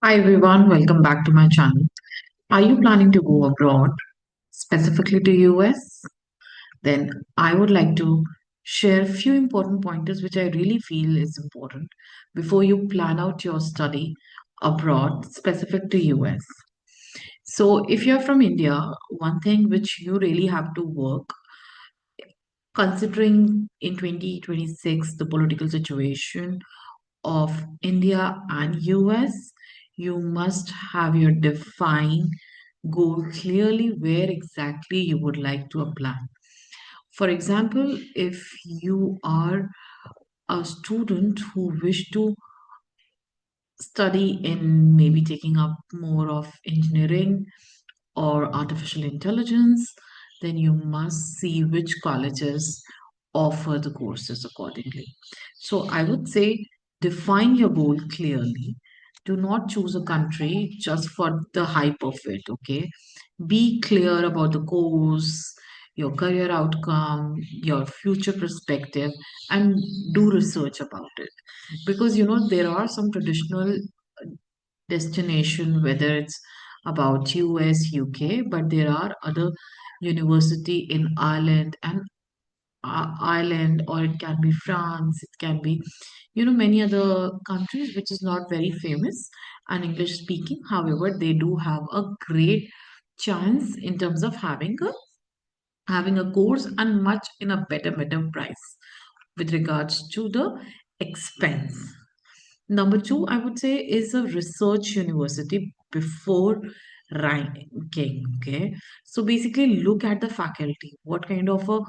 Hi everyone, welcome back to my channel. Are you planning to go abroad, specifically to US? Then I would like to share a few important pointers which I really feel is important before you plan out your study abroad, specific to US. So if you're from India, one thing which you really have to work, considering in 2026 the political situation of India and US, you must have your defined goal clearly where exactly you would like to apply. For example, if you are a student who wish to study in maybe taking up more of engineering or artificial intelligence, then you must see which colleges offer the courses accordingly. So I would say define your goal clearly. Do not choose a country just for the hype of it, okay? Be clear about the course, your career outcome, your future perspective, and do research about it. Because there are some traditional destination, whether it's about US, UK, but there are other university in Ireland and Ireland, or it can be France, it can be, many other countries which is not very famous and English speaking. However, they do have a great chance in terms of having a course and much in a better price with regards to the expense. Number two, I would say, is a research university before ranking. Okay, so basically, look at the faculty. What kind of a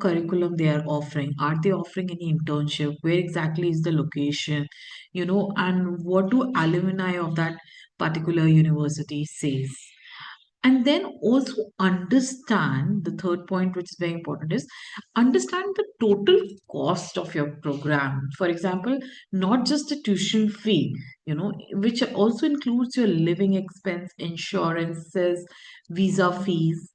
curriculum they are offering? Are they offering any internship? Where exactly is the location? And what do alumni of that particular university says? And then also understand the third point, which is very important, is understand the total cost of your program. For example, not just the tuition fee, which also includes your living expense, insurances, visa fees,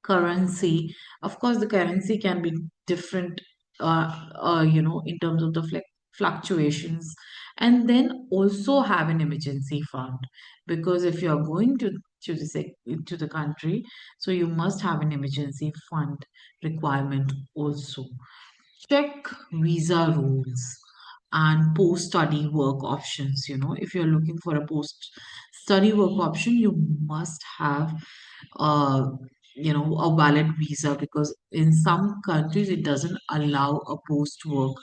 currency. Of course, the currency can be different, in terms of the fluctuations. And then also have an emergency fund, because if you are going to the country, so you must have an emergency fund requirement also. Check visa rules and post study work options. If you're looking for a post study work option, you must have uh, a valid visa, because in some countries it doesn't allow a post work.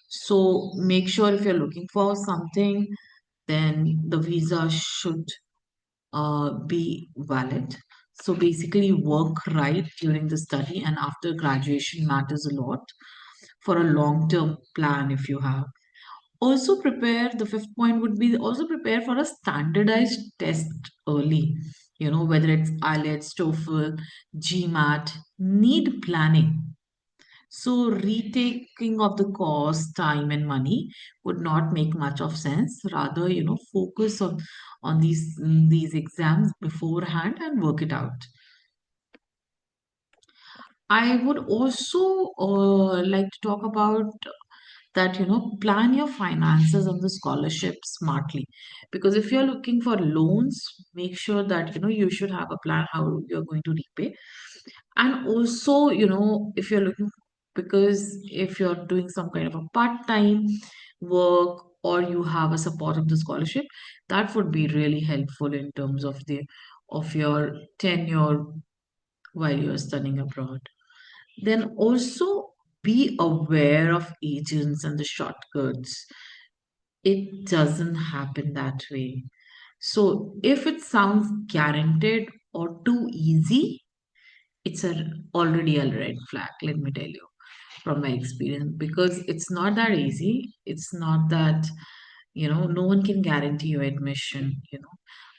So make sure if you're looking for something, then the visa should be valid. So basically, work right during the study and after graduation matters a lot for a long term plan if you have. Also prepare, the fifth point would be also prepare for a standardized test early. Whether it's IELTS, TOEFL, GMAT, need planning. So retaking of the cost, time, and money would not make much of sense. Rather, focus on these exams beforehand and work it out. I would also like to talk about that, plan your finances and the scholarship smartly. Because if you're looking for loans, make sure that, you should have a plan how you're going to repay. And also, if you're looking, because if you're doing some kind of a part-time work or you have a support of the scholarship, that would be really helpful in terms of your tenure while you're studying abroad. Then also be aware of agents and the shortcuts. It doesn't happen that way. So if it sounds guaranteed or too easy, it's already a red flag, let me tell you from my experience, because it's not that easy. It's not that, no one can guarantee your admission,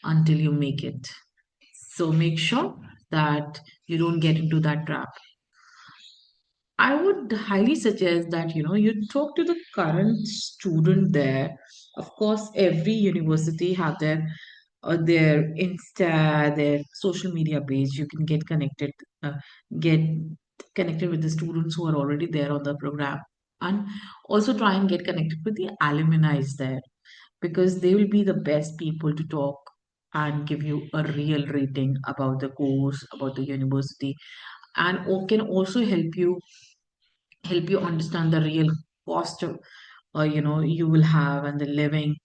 until you make it. So make sure that you don't get into that trap. I would highly suggest that you talk to the current student there. Of course, every university have their Insta, their social media page. You can get connected with the students who are already there on the program, and also try and get connected with the alumni there. because they will be the best people to talk and give you a real rating about the course, about the university, and can also help you understand the real cost of, you will have, and the living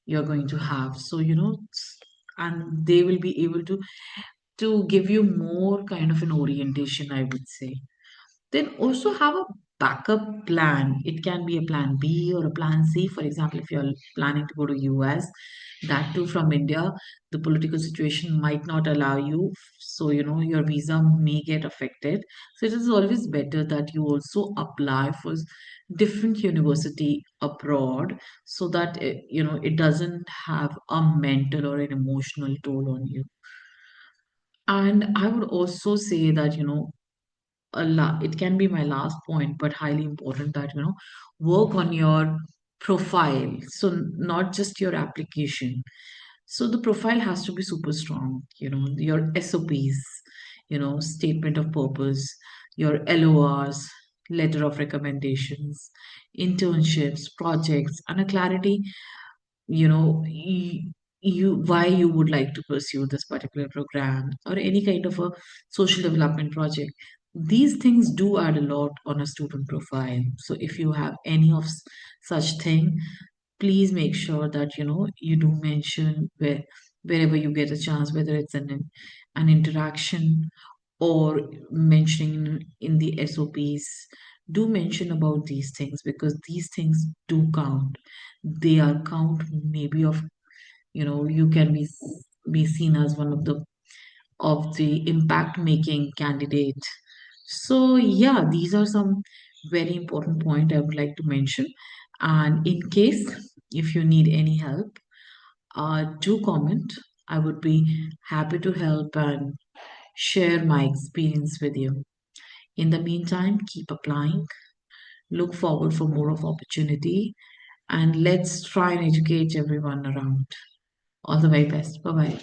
you're going to have. So and they will be able to give you more kind of an orientation, I would say. Then also have a backup plan. It can be a plan B or a plan C. For example, if you're planning to go to US, that too from India, the political situation might not allow you. So, your visa may get affected. So it is always better that you also apply for different university abroad so that it doesn't have a mental or an emotional toll on you. And I would also say that, it can be my last point, but highly important that work on your profile. So not just your application. So the profile has to be super strong. Your SOPs, statement of purpose, your LORs, letter of recommendations, internships, projects, and a clarity, you why you would like to pursue this particular program or any kind of a social development project. These things do add a lot on a student profile. So if you have any of such thing, please make sure that you do mention wherever you get a chance, whether it's an interaction or mentioning in the SOPs. Do mention about these things because these things do count. They are count maybe of, you can be seen as one of the impact making candidate. So yeah, these are some very important point I would like to mention. And in case if you need any help, do comment. I would be happy to help and share my experience with you. In the meantime, keep applying, look forward for more of opportunity, and let's try and educate everyone around. All the very best. Bye bye.